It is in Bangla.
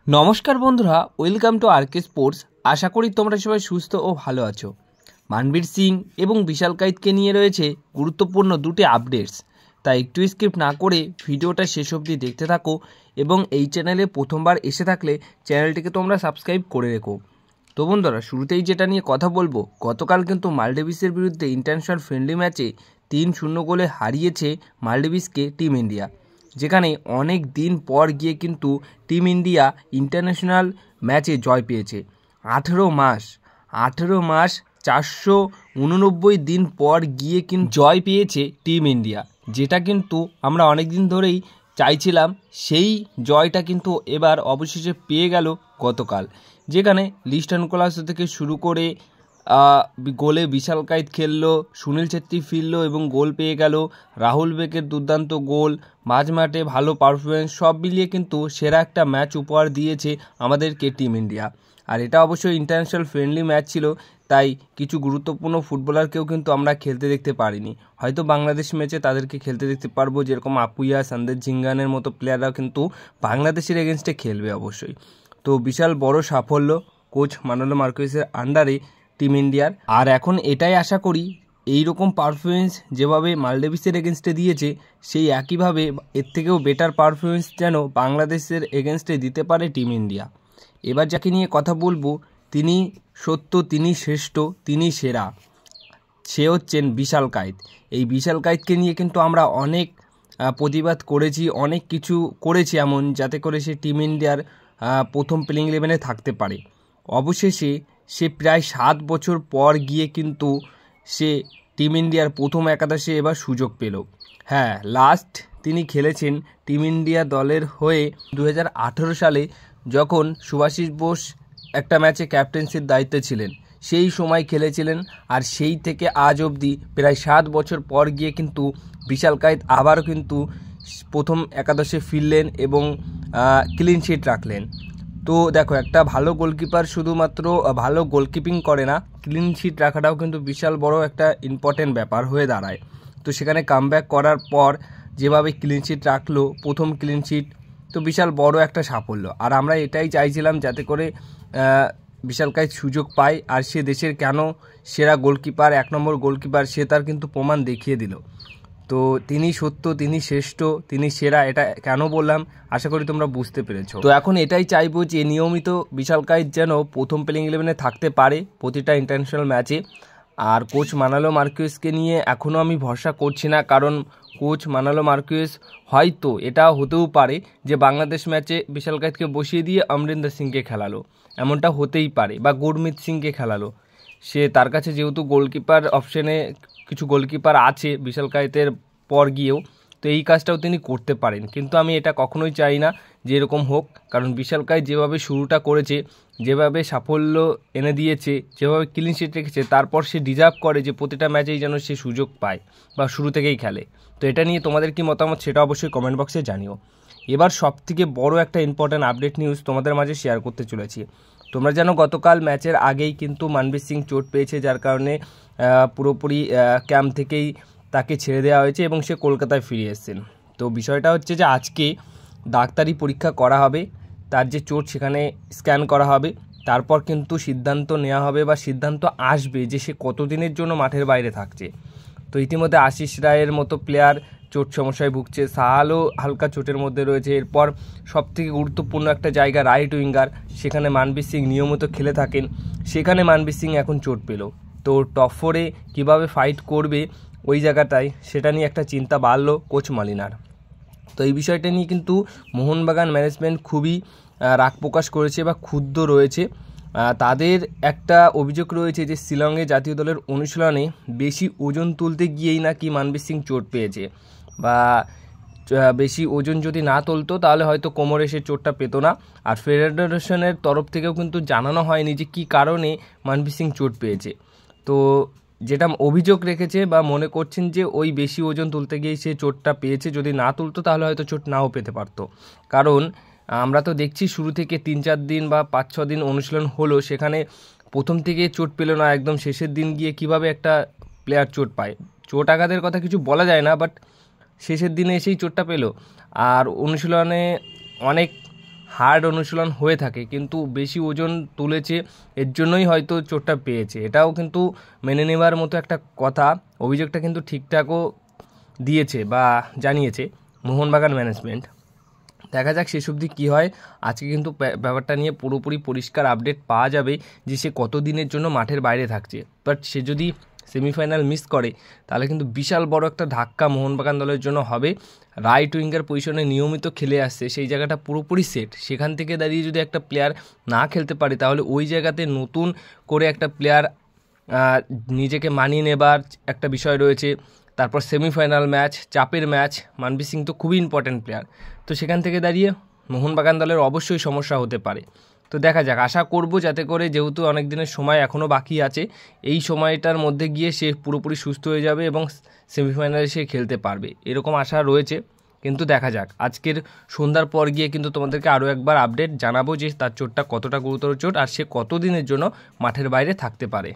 নমস্কার বন্ধুরা, ওয়েলকাম টু আরকে স্পোর্টস। আশা করি তোমরা সবাই সুস্থ ও ভালো আছো। মানবীর সিং এবং বিশাল কায়েতকে নিয়ে রয়েছে গুরুত্বপূর্ণ দুটি আপডেটস, তাই একটু স্কিপ না করে ভিডিওটা শেষ অবধি দেখতে থাকো এবং এই চ্যানেলে প্রথমবার এসে থাকলে চ্যানেলটিকে তোমরা সাবস্ক্রাইব করে রেখো। তো বন্ধুরা, শুরুতেই যেটা নিয়ে কথা বলবো, গতকাল কিন্তু মালদ্বীপের বিরুদ্ধে ইন্টারন্যাশনাল ফ্রেন্ডলি ম্যাচে 3-0 গোলে হারিয়েছে মালদ্বীপকে টিম ইন্ডিয়া, যেখানে অনেক দিন পর গিয়ে কিন্তু টিম ইন্ডিয়া ইন্টারন্যাশনাল ম্যাচে জয় পেয়েছে। 18 মাস 489 দিন পর গিয়ে কিন্তু জয় পেয়েছে টিম ইন্ডিয়া, যেটা কিন্তু আমরা অনেক দিন ধরেই চাইছিলাম। সেই জয়টা কিন্তু এবার অবশেষে পেয়ে গেল গতকাল, যেখানে লিস্টন কোলাস থেকে শুরু করে গোলে বিশাল কায়েত খেললো, সুনীল ছেত্রী ফিরল এবং গোল পেয়ে গেল, রাহুল বেকের দুর্দান্ত গোল, মাঝ মাঠে ভালো পারফরমেন্স, সব মিলিয়ে কিন্তু সেরা একটা ম্যাচ উপহার দিয়েছে আমাদেরকে টিম ইন্ডিয়া। আর এটা অবশ্যই ইন্টারন্যাশনাল ফ্রেন্ডলি ম্যাচ ছিল, তাই কিছু গুরুত্বপূর্ণ ফুটবলারকেও কিন্তু আমরা খেলতে দেখতে পারিনি। হয়তো বাংলাদেশ ম্যাচে তাদেরকে খেলতে দেখতে পারবো, যেরকম আপুইয়া, সন্দেশ ঝিঙ্গানের মতো প্লেয়াররাও কিন্তু বাংলাদেশের এগেনস্টে খেলবে অবশ্যই। তো বিশাল বড় সাফল্য কোচ মানোলো মার্কুয়েসের আন্ডারে টিম ইন্ডিয়ার। আর এখন এটাই আশা করি, এই রকম পারফরমেন্স যেভাবে মালদ্বীপের এগেনস্টে দিয়েছে, সেই একইভাবে এর থেকেও বেটার পারফরমেন্স যেন বাংলাদেশের এগেনস্টে দিতে পারে টিম ইন্ডিয়া। এবার যাকে নিয়ে কথা বলবো, তিনি সত্য, তিনি শ্রেষ্ঠ, তিনি সেরা, সে হচ্ছেন বিশাল কায়েত। এই বিশাল কায়েতকে নিয়ে কিন্তু আমরা অনেক প্রতিবাদ করেছি, অনেক কিছু করেছি এমন, যাতে করে সে টিম ইন্ডিয়ার প্রথম প্লেইং 11-এ থাকতে পারে। অবশেষে সে প্রায় 7 বছর পর গিয়ে কিন্তু সে টিম ইন্ডিয়ার প্রথম একাদশে এবার সুযোগ পেল। হ্যাঁ, লাস্ট তিনি খেলেছেন টিম ইন্ডিয়া দলের হয়ে 2018 সালে, যখন সুভাষিস বোস একটা ম্যাচে ক্যাপ্টেন্সির দায়িত্বে ছিলেন, সেই সময় খেলেছিলেন। আর সেই থেকে আজ অবধি প্রায় 7 বছর পর গিয়ে কিন্তু বিশাল কায়েত আবারও কিন্তু প্রথম একাদশে ফিরলেন এবং ক্লিন শিট রাখলেন। তো দেখো, একটা ভালো গোলকিপার শুধুমাত্র ভালো গোলকিপিং করে না, ক্লিন শিট রাখাটাও কিন্তু বিশাল বড় একটা ইম্পর্টেন্ট ব্যাপার হয়ে দাঁড়ায়। তো সেখানে কামব্যাক করার পর যেভাবে ক্লিন শিট রাখলো, প্রথম ক্লিন শিট, তো বিশাল বড় একটা সাফল্য। আর আমরা এটাই চাইছিলাম, যাতে করে বিশাল কায়েত সুযোগ পায়। আর সে দেশের কেন সেরা গোলকিপার, 1 নম্বর গোলকিপার, সে তার কিন্তু প্রমাণ দেখিয়ে দিল। তো তিনি সত্য, তিনি শ্রেষ্ঠ, তিনি সেরা, এটা কেন বললাম আশা করি তোমরা বুঝতে পেরেছো। তো এখন এটাই চাইবো যে নিয়মিত বিশাল কায়েত যেন প্রথম প্লেইং 11-এ থাকতে পারে প্রতিটা ইন্টারন্যাশনাল ম্যাচে। আর কোচ মানোলো মার্কুয়েসকে নিয়ে এখনও আমি ভরসা করছি না, কারণ কোচ মানোলো মার্কুয়েস হয়তো এটা হতেও পারে যে বাংলাদেশ ম্যাচে বিশাল কায়েতকে বসিয়ে দিয়ে অমরিন্দর সিংকে খেলালো, এমনটা হতেই পারে, বা গুরমিত সিংকে খেলালো। সে তার কাছে যেহেতু গোলকিপার অপশনে কিছু গোলকিপার আছে বিশাল কায়েতের পর গিয়েও, তো এই কাজটাও তিনি করতে পারেন। কিন্তু আমি এটা কখনোই চাই না যে এরকম হোক, কারণ বিশাল কায়েত যেভাবে শুরুটা করেছে, যেভাবে সাফল্য এনে দিয়েছে, যেভাবে ক্লিন শিট রেখেছে, তারপর সে ডিজার্ভ করে যে প্রতিটা ম্যাচেই যেন সে সুযোগ পায় বা শুরু থেকেই খেলে। তো এটা নিয়ে তোমাদের কি মতামত সেটা অবশ্যই কমেন্ট বক্সে জানিও। এবার সবথেকে বড় একটা ইম্পর্ট্যান্ট আপডেট নিউজ তোমাদের মাঝে শেয়ার করতে চলেছি। তোমরা জানো গতকাল ম্যাচের আগেই কিন্তু মানবীর সিং চোট পেয়েছে, যার কারণে পুরোপুরি ক্যাম্প থেকেই তাকে ছেড়ে দেওয়া হয়েছে এবং সে কলকাতায় ফিরে এসেছেন। তো বিষয়টা হচ্ছে যে আজকে ডাক্তারি পরীক্ষা করা হবে, তার যে চোট সেখানে স্ক্যান করা হবে, তারপর কিন্তু সিদ্ধান্ত নেওয়া হবে বা সিদ্ধান্ত আসবে যে সে কতদিনের জন্য মাঠের বাইরে থাকছে। তো ইতিমধ্যে আশিস রায়ের মতো প্লেয়ার চোট সমস্যায় ভুগছে, সাহালও হালকা চোটের মধ্যে রয়েছে। এরপর সবথেকে গুরুত্বপূর্ণ একটা জায়গা রাইট উইঙ্গার, সেখানে মানবীর সিং নিয়মিত খেলে থাকেন, সেখানে মানবীর সিং এখন চোট পেল। তো টপ 4-এ কীভাবে ফাইট করবে ওই জায়গাটায়, সেটা নিয়ে একটা চিন্তা বাড়লো কোচ মালিনার। তো এই বিষয়টা নিয়ে কিন্তু মোহনবাগান ম্যানেজমেন্ট খুবই রাগ প্রকাশ করেছে বা ক্ষুব্ধ রয়েছে। তাদের একটা অভিযোগ রয়েছে যে শিলংয়ে জাতীয় দলের অনুশীলনে বেশি ওজন তুলতে গিয়েই নাকি মানবীর সিং চোট পেয়েছে, বা বেশি ওজন যদি না তুলতো তাহলে হয়তো কোমরে সে চোটটা পেতো না। আর ফেডারেশনের তরফ থেকেও কিন্তু জানানো হয়নি যে কী কারণে মানবীর সিং চোট পেয়েছে। তো যেটা অভিযোগ রেখেছে বা মনে করছেন যে ওই বেশি ওজন তুলতে গিয়েই সে চোটটা পেয়েছে, যদি না তুলতো তাহলে হয়তো চোট নাও পেতে পারতো। কারণ আমরা তো দেখছি শুরু থেকে 3-4 দিন বা 5-6 দিন অনুশীলন হলো, সেখানে প্রথম থেকে চোট পেল না, একদম শেষের দিন গিয়ে কিভাবে একটা প্লেয়ার চোট পায়, চোট আঘাতের কথা কিছু বলা যায় না, বাট শেষের দিনে এসেই চোটটা পেল। আর অনুশীলনে অনেক হার্ড অনুশীলন হয়ে থাকে, কিন্তু বেশি ওজন তুলেছে, এর জন্যই হয়তো চোটটা পেয়েছে। এটাও কিন্তু মেনে নেওয়ার মতো একটা কথা। অভিযোগটা কিন্তু ঠিকঠাকও দিয়েছে বা জানিয়েছে মোহনবাগান ম্যানেজমেন্ট। দেখা যাক শেষ অবধি কী হয়। আজকে কিন্তু ব্যাপারটা নিয়ে পুরোপুরি পরিষ্কার আপডেট পাওয়া যাবে যে সে কত দিনের জন্য মাঠের বাইরে থাকছে। বাট সে যদি সেমিফাইনাল মিস করে তাহলে কিন্তু বিশাল বড় একটা ধাক্কা মোহনবাগান দলের জন্য হবে। রাইট উইঙ্গার পজিশনে নিয়মিত খেলে আসছে, সেই জায়গাটা পুরোপুরি সেট। সেখান থেকে দাঁড়িয়ে যদি একটা প্লেয়ার না খেলতে পারে তাহলে ওই জায়গাতে নতুন করে একটা প্লেয়ার নিজেকে মানিয়ে নেবার একটা বিষয় রয়েছে। তারপর সেমিফাইনাল ম্যাচ, চাপের ম্যাচ, মানবীর সিং তো খুবই ইম্পর্ট্যান্ট প্লেয়ার। তো সেখান থেকে দাঁড়িয়ে মোহনবাগান দলের অবশ্যই সমস্যা হতে পারে। তো দেখা যাক, আশা করব যাতে করে, যেহেতু অনেক দিনের সময় এখনও বাকি আছে, এই সময়টার মধ্যে গিয়ে সে পুরোপুরি সুস্থ হয়ে যাবে এবং সেমিফাইনালে সে খেলতে পারবে, এরকম আশা রয়েছে। কিন্তু দেখা যাক, আজকের সন্ধ্যার পর গিয়ে কিন্তু তোমাদেরকে আরও একবার আপডেট জানাবো যে তার চোটটা কতটা গুরুতর চোট আর সে কতদিনের জন্য মাঠের বাইরে থাকতে পারে।